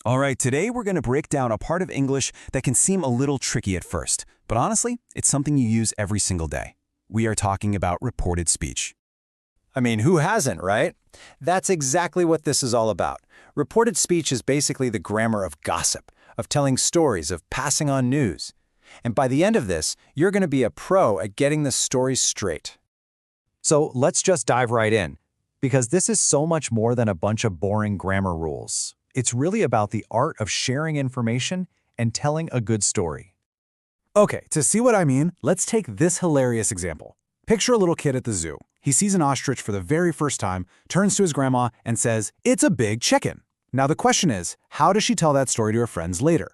All right, today we're going to break down a part of English that can seem a little tricky at first, but honestly, it's something you use every single day. We are talking about reported speech. I mean, who hasn't, right? That's exactly what this is all about. Reported speech is basically the grammar of gossip, of telling stories, of passing on news. And by the end of this, you're going to be a pro at getting the stories straight. So let's just dive right in, because this is so much more than a bunch of boring grammar rules. It's really about the art of sharing information and telling a good story. Okay, to see what I mean, let's take this hilarious example. Picture a little kid at the zoo. He sees an ostrich for the very first time, turns to his grandma, and says, "It's a big chicken." Now the question is, how does she tell that story to her friends later?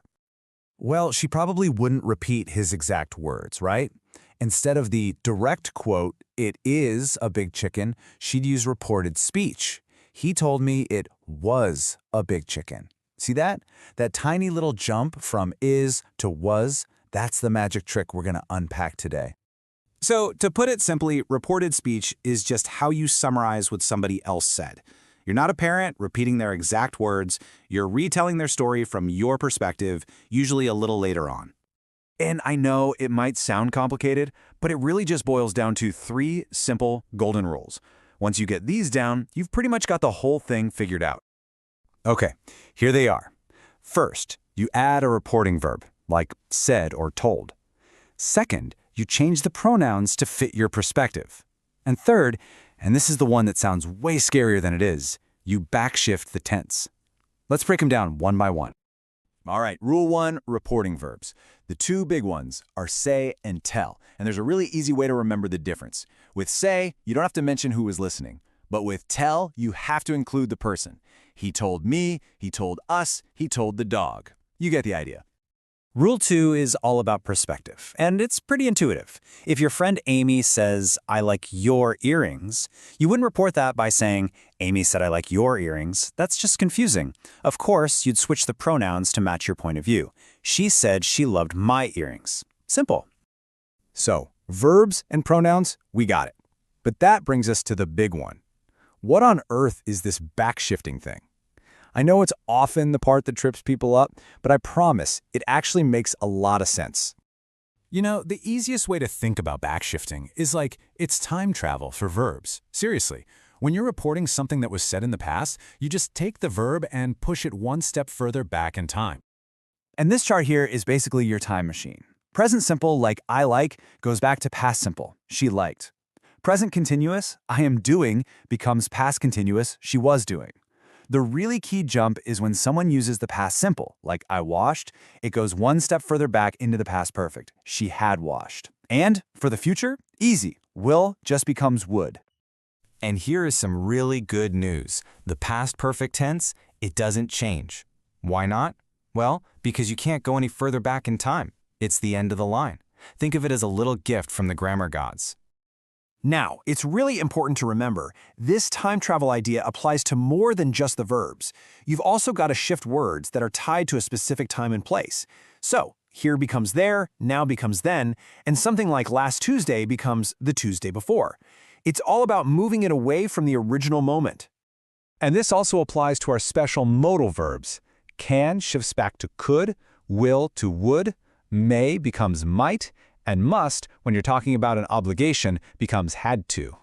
Well, she probably wouldn't repeat his exact words, right? Instead of the direct quote, "It is a big chicken," she'd use reported speech. "He told me it was a big chicken." See that? That tiny little jump from is to was, that's the magic trick we're going to unpack today. So, to put it simply, reported speech is just how you summarize what somebody else said. You're not a parent repeating their exact words, you're retelling their story from your perspective, usually a little later on. And I know it might sound complicated, but it really just boils down to 3 simple golden rules. Once you get these down, you've pretty much got the whole thing figured out. Okay, here they are. First, you add a reporting verb, like said or told. Second, you change the pronouns to fit your perspective. And third, and this is the one that sounds way scarier than it is, you backshift the tense. Let's break them down one by one. All right, rule 1, reporting verbs. The 2 big ones are say and tell, and there's a really easy way to remember the difference. With say, you don't have to mention who is listening, but with tell, you have to include the person. He told me, he told us, he told the dog. You get the idea. Rule 2 is all about perspective, and it's pretty intuitive. If your friend Amy says, "I like your earrings," you wouldn't report that by saying, "Amy said I like your earrings." That's just confusing. Of course, you'd switch the pronouns to match your point of view. She said she loved my earrings. Simple. So, verbs and pronouns, we got it. But that brings us to the big one. What on earth is this backshifting thing? I know it's often the part that trips people up, but I promise it actually makes a lot of sense. You know, the easiest way to think about backshifting is like it's time travel for verbs. Seriously, when you're reporting something that was said in the past, you just take the verb and push it one step further back in time. And this chart here is basically your time machine. Present simple, like I like, goes back to past simple, she liked. Present continuous, I am doing, becomes past continuous, she was doing. The really key jump is when someone uses the past simple, like I washed, it goes one step further back into the past perfect, she had washed. And for the future, easy, will just becomes would. And here is some really good news. The past perfect tense, it doesn't change. Why not? Well, because you can't go any further back in time. It's the end of the line. Think of it as a little gift from the grammar gods. Now, it's really important to remember, this time travel idea applies to more than just the verbs. You've also got to shift words that are tied to a specific time and place. So, here becomes there, now becomes then, and something like last Tuesday becomes the Tuesday before. It's all about moving it away from the original moment. And this also applies to our special modal verbs. Can shifts back to could, will to would, may becomes might, and must, when you're talking about an obligation, becomes had to.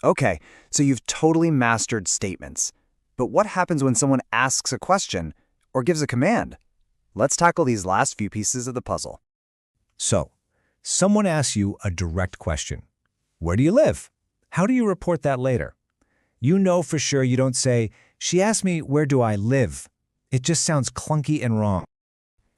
Okay, so you've totally mastered statements. But what happens when someone asks a question or gives a command? Let's tackle these last few pieces of the puzzle. So, someone asks you a direct question. Where do you live? How do you report that later? You know for sure you don't say, "She asked me, where do I live?" It just sounds clunky and wrong.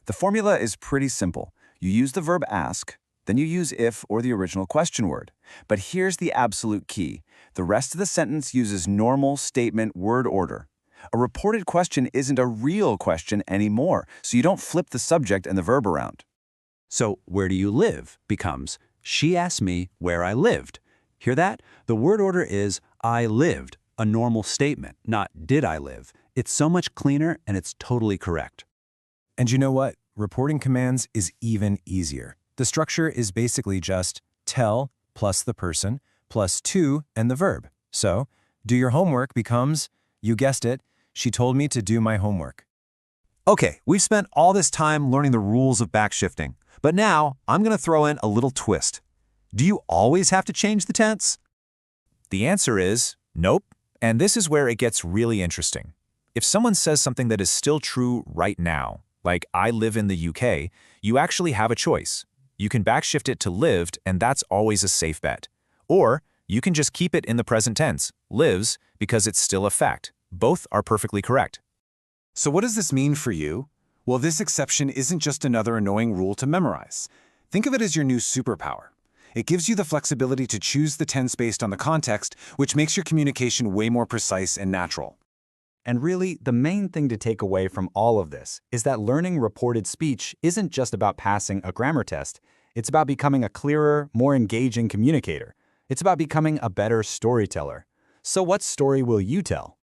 The formula is pretty simple. You use the verb ask, then you use if or the original question word. But here's the absolute key. The rest of the sentence uses normal statement word order. A reported question isn't a real question anymore, so you don't flip the subject and the verb around. So, where do you live becomes, she asked me where I lived. Hear that? The word order is I lived, a normal statement, not did I live. It's so much cleaner and it's totally correct. And you know what? Reporting commands is even easier. The structure is basically just tell plus the person plus to and the verb. So, do your homework becomes, you guessed it, she told me to do my homework. Okay, we've spent all this time learning the rules of backshifting, but now I'm going to throw in a little twist. Do you always have to change the tense? The answer is nope, and this is where it gets really interesting. If someone says something that is still true right now, like I live in the UK, you actually have a choice. You can backshift it to lived, and that's always a safe bet. Or you can just keep it in the present tense, lives, because it's still a fact. Both are perfectly correct. So what does this mean for you? Well, this exception isn't just another annoying rule to memorize. Think of it as your new superpower. It gives you the flexibility to choose the tense based on the context, which makes your communication way more precise and natural. And really, the main thing to take away from all of this is that learning reported speech isn't just about passing a grammar test. It's about becoming a clearer, more engaging communicator. It's about becoming a better storyteller. So what story will you tell?